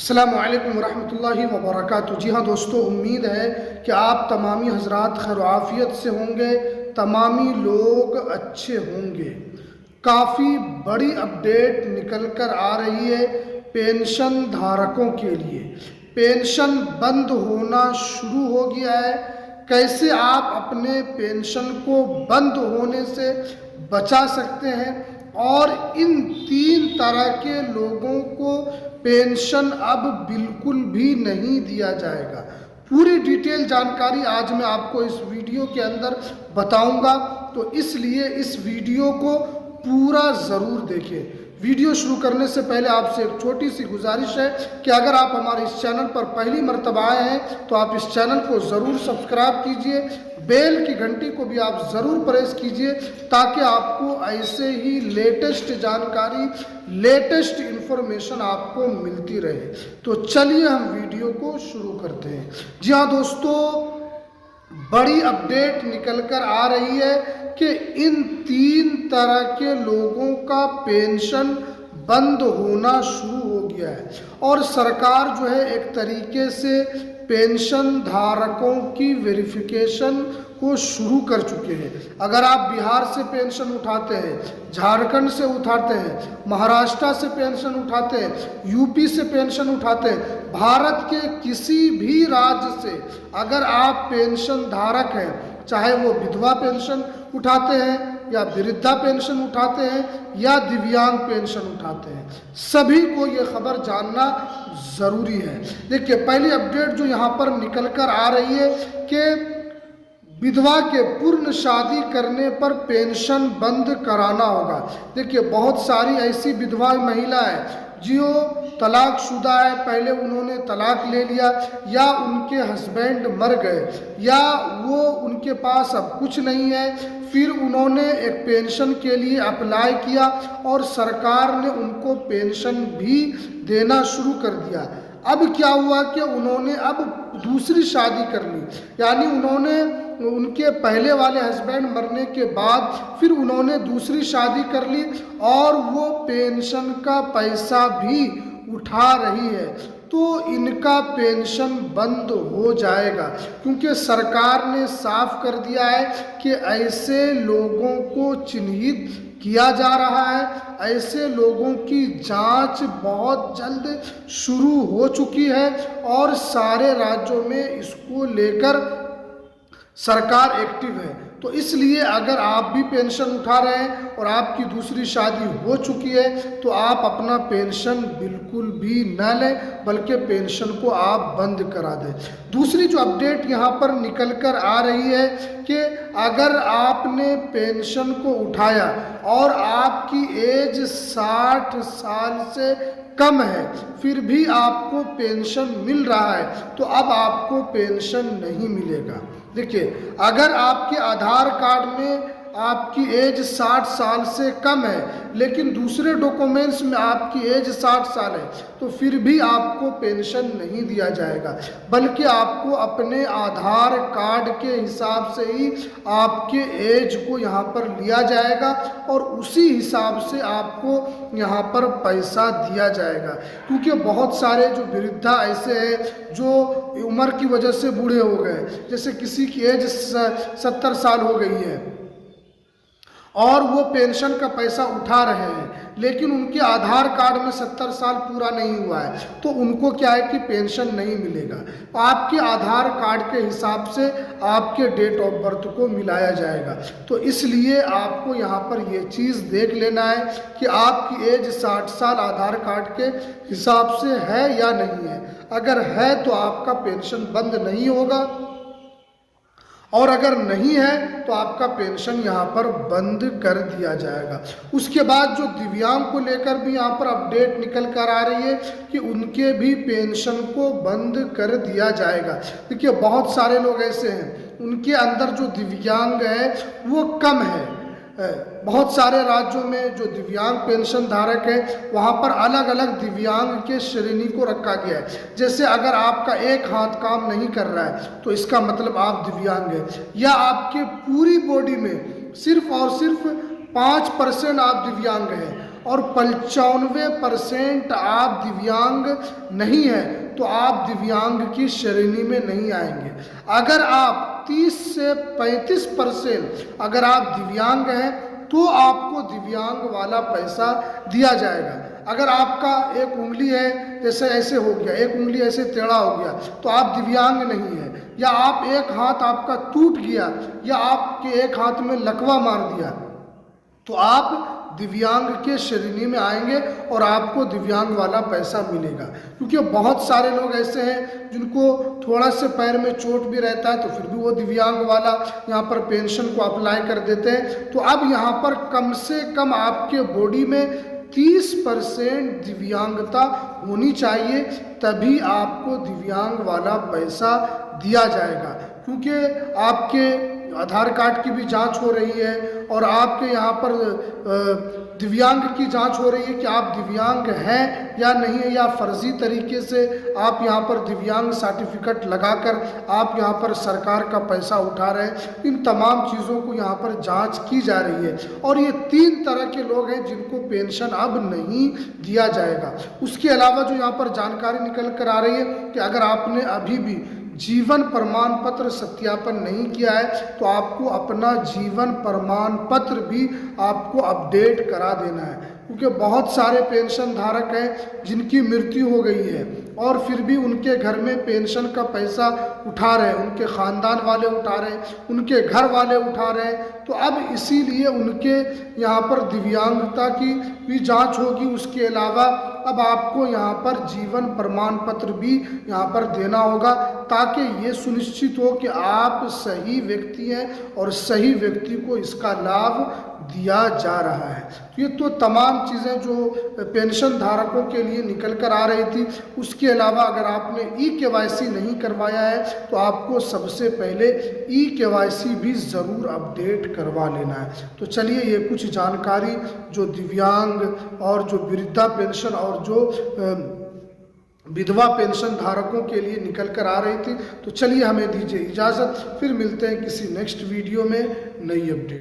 अस्सलामु अलैकुम वरहमतुल्लाहि वबरकातुहू। जी हाँ दोस्तों, उम्मीद है कि आप तमामी हजरात खैर आफियत से होंगे, तमामी लोग अच्छे होंगे। काफ़ी बड़ी अपडेट निकल कर आ रही है पेंशन धारकों के लिए। पेंशन बंद होना शुरू हो गया है। कैसे आप अपने पेंशन को बंद होने से बचा सकते हैं और इन 3 तरह के लोगों को पेंशन अब बिल्कुल भी नहीं दिया जाएगा। पूरी डिटेल जानकारी आज मैं आपको इस वीडियो के अंदर बताऊंगा, तो इसलिए इस वीडियो को पूरा ज़रूर देखें। वीडियो शुरू करने से पहले आपसे एक छोटी सी गुजारिश है कि अगर आप हमारे इस चैनल पर पहली मर्तबा आए हैं तो आप इस चैनल को ज़रूर सब्सक्राइब कीजिए, बेल की घंटी को भी आप ज़रूर प्रेस कीजिए ताकि आपको ऐसे ही लेटेस्ट जानकारी, लेटेस्ट इन्फॉर्मेशन आपको मिलती रहे। तो चलिए हम वीडियो को शुरू करते हैं। जी हाँ दोस्तों, बड़ी अपडेट निकल कर आ रही है कि इन 3 तरह के लोगों का पेंशन बंद होना शुरू हो गया है और सरकार जो है एक तरीके से पेंशन धारकों की वेरिफिकेशन को शुरू कर चुके हैं। अगर आप बिहार से पेंशन उठाते हैं, झारखंड से उठाते हैं, महाराष्ट्र से पेंशन उठाते हैं, यूपी से पेंशन उठाते हैं, भारत के किसी भी राज्य से अगर आप पेंशन धारक हैं, चाहे वो विधवा पेंशन उठाते हैं या वृद्धा पेंशन उठाते हैं या दिव्यांग पेंशन उठाते हैं, सभी को ये खबर जानना ज़रूरी है। देखिए, पहली अपडेट जो यहाँ पर निकल कर आ रही है कि विधवा के पूर्ण शादी करने पर पेंशन बंद कराना होगा। देखिए, बहुत सारी ऐसी विधवा महिलाएं जो तलाकशुदा है, पहले उन्होंने तलाक ले लिया या उनके हस्बैंड मर गए या वो उनके पास अब कुछ नहीं है, फिर उन्होंने एक पेंशन के लिए अप्लाई किया और सरकार ने उनको पेंशन भी देना शुरू कर दिया। अब क्या हुआ कि उन्होंने अब दूसरी शादी कर ली, यानी उन्होंने उनके पहले वाले हस्बैंड मरने के बाद फिर उन्होंने दूसरी शादी कर ली और वो पेंशन का पैसा भी उठा रही है, तो इनका पेंशन बंद हो जाएगा। क्योंकि सरकार ने साफ कर दिया है कि ऐसे लोगों को चिन्हित किया जा रहा है, ऐसे लोगों की जांच बहुत जल्द शुरू हो चुकी है और सारे राज्यों में इसको लेकर सरकार एक्टिव है। तो इसलिए अगर आप भी पेंशन उठा रहे हैं और आपकी दूसरी शादी हो चुकी है तो आप अपना पेंशन बिल्कुल भी न लें, बल्कि पेंशन को आप बंद करा दें। दूसरी जो अपडेट यहाँ पर निकल कर आ रही है कि अगर आपने पेंशन को उठाया और आपकी एज 60 साल से कम है फिर भी आपको पेंशन मिल रहा है तो अब आपको पेंशन नहीं मिलेगा। देखिए, अगर आपके आधार कार्ड में आपकी एज 60 साल से कम है लेकिन दूसरे डॉक्यूमेंट्स में आपकी एज 60 साल है तो फिर भी आपको पेंशन नहीं दिया जाएगा, बल्कि आपको अपने आधार कार्ड के हिसाब से ही आपके एज को यहाँ पर लिया जाएगा और उसी हिसाब से आपको यहाँ पर पैसा दिया जाएगा। क्योंकि बहुत सारे जो वृद्धा ऐसे हैं जो उम्र की वजह से बूढ़े हो गए, जैसे किसी की एज 70 साल हो गई है और वो पेंशन का पैसा उठा रहे हैं लेकिन उनके आधार कार्ड में 70 साल पूरा नहीं हुआ है, तो उनको क्या है कि पेंशन नहीं मिलेगा। आपके आधार कार्ड के हिसाब से आपके डेट ऑफ बर्थ को मिलाया जाएगा। तो इसलिए आपको यहाँ पर ये चीज़ देख लेना है कि आपकी एज 60 साल आधार कार्ड के हिसाब से है या नहीं है। अगर है तो आपका पेंशन बंद नहीं होगा और अगर नहीं है तो आपका पेंशन यहाँ पर बंद कर दिया जाएगा। उसके बाद जो दिव्यांग को लेकर भी यहाँ पर अपडेट निकल कर आ रही है कि उनके भी पेंशन को बंद कर दिया जाएगा। देखिए, बहुत सारे लोग ऐसे हैं उनके अंदर जो दिव्यांग है वो कम है। बहुत सारे राज्यों में जो दिव्यांग पेंशन धारक है वहाँ पर अलग अलग दिव्यांग के श्रेणी को रखा गया है। जैसे अगर आपका एक हाथ काम नहीं कर रहा है तो इसका मतलब आप दिव्यांग हैं, या आपके पूरी बॉडी में सिर्फ और सिर्फ 5% आप दिव्यांग हैं और 95% आप दिव्यांग नहीं हैं तो आप दिव्यांग की श्रेणी में नहीं आएंगे। अगर आप 30 से 35% अगर आप दिव्यांग हैं तो आपको दिव्यांग वाला पैसा दिया जाएगा। अगर आपका एक उंगली है जैसे ऐसे हो गया, एक उंगली ऐसे टेढ़ा हो गया तो आप दिव्यांग नहीं है, या आप एक हाथ आपका टूट गया या आपके एक हाथ में लकवा मार दिया तो आप दिव्यांग के श्रेणी में आएंगे और आपको दिव्यांग वाला पैसा मिलेगा। क्योंकि बहुत सारे लोग ऐसे हैं जिनको थोड़ा से पैर में चोट भी रहता है तो फिर भी वो दिव्यांग वाला यहाँ पर पेंशन को अप्लाई कर देते हैं। तो अब यहाँ पर कम से कम आपके बॉडी में 30% दिव्यांगता होनी चाहिए, तभी आपको दिव्यांग वाला पैसा दिया जाएगा। क्योंकि आपके आधार कार्ड की भी जांच हो रही है और आपके यहाँ पर दिव्यांग की जांच हो रही है कि आप दिव्यांग हैं या नहीं है, या फर्जी तरीके से आप यहाँ पर दिव्यांग सर्टिफिकेट लगाकर आप यहाँ पर सरकार का पैसा उठा रहे हैं। इन तमाम चीज़ों को यहाँ पर जांच की जा रही है और ये 3 तरह के लोग हैं जिनको पेंशन अब नहीं दिया जाएगा। उसके अलावा जो यहाँ पर जानकारी निकल कर आ रही है कि अगर आपने अभी भी जीवन प्रमाण पत्र सत्यापन नहीं किया है तो आपको अपना जीवन प्रमाण पत्र भी आपको अपडेट करा देना है। क्योंकि बहुत सारे पेंशन धारक हैं जिनकी मृत्यु हो गई है और फिर भी उनके घर में पेंशन का पैसा उठा रहे हैं, उनके ख़ानदान वाले उठा रहे हैं, उनके घर वाले उठा रहे हैं। तो अब इसीलिए उनके यहाँ पर दिव्यांगता की भी जांच होगी। उसके अलावा अब आपको यहाँ पर जीवन प्रमाण पत्र भी यहाँ पर देना होगा ताकि ये सुनिश्चित हो कि आप सही व्यक्ति हैं और सही व्यक्ति को इसका लाभ दिया जा रहा है। तो ये तो तमाम चीज़ें जो पेंशन धारकों के लिए निकल कर आ रही थी। उसके अलावा अगर आपने ई-केवाईसी नहीं करवाया है तो आपको सबसे पहले ई-केवाईसी भी ज़रूर अपडेट करवा लेना है। तो चलिए ये कुछ जानकारी जो दिव्यांग और जो वृद्धा पेंशन और जो विधवा पेंशन धारकों के लिए निकल कर आ रही थी। तो चलिए हमें दीजिए इजाज़त, फिर मिलते हैं किसी नेक्स्ट वीडियो में नई अपडेट।